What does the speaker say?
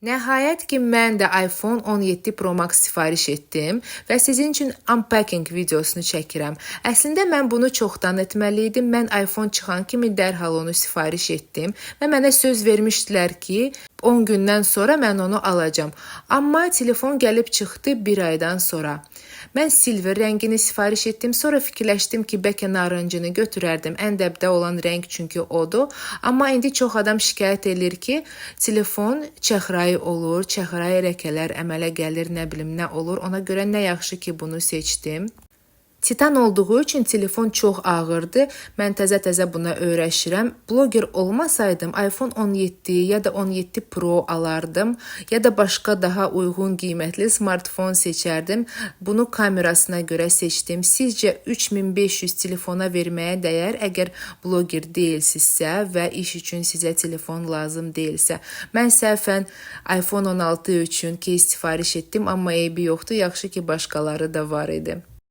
Nəhayət ki, mən də iPhone 17 Pro Max sifariş etdim və sizin üçün unpacking videosunu çəkirəm. Əslində mən bunu çoxdan etməli idim. Mən iPhone çıxan kimi dərhal onu sifariş etdim və mənə söz vermişdilər ki, 10 gündən sonra mən onu alacağam. Amma telefon gəlib çıxdı 1 aydan sonra. Mən silver rəngini sifariş etdim. Sonra fikirləşdim ki, bəlkə narıncını götürərdim. Ən dəbdə olan rəng çünki odur. Amma indi çox adam şikayət edir ki, telefon çəhrayı olur, çəhrayı ləkələr əmələ gəlir, nə bilim nə olur. Ona görə nə yaxşı ki, bunu seçdim. Titan olduğu üçün telefon çox ağırdı. Mən təzə-təzə buna öyrəşirəm. Bloger olmasaydım iPhone 17 ya da 17 Pro alardım ya da başqa daha uyğun qiymətli smartfon seçərdim. Bunu kamerasına görə seçdim. Sizcə 3500 telefona verməyə dəyər əgər bloger deyilsinizsə və iş üçün sizə telefon lazım deyilsə. Mən səhvən iPhone 16 üçün case sifariş etdim, amma eybi yoxdur. Yaxşı ki, başqaları da var idi.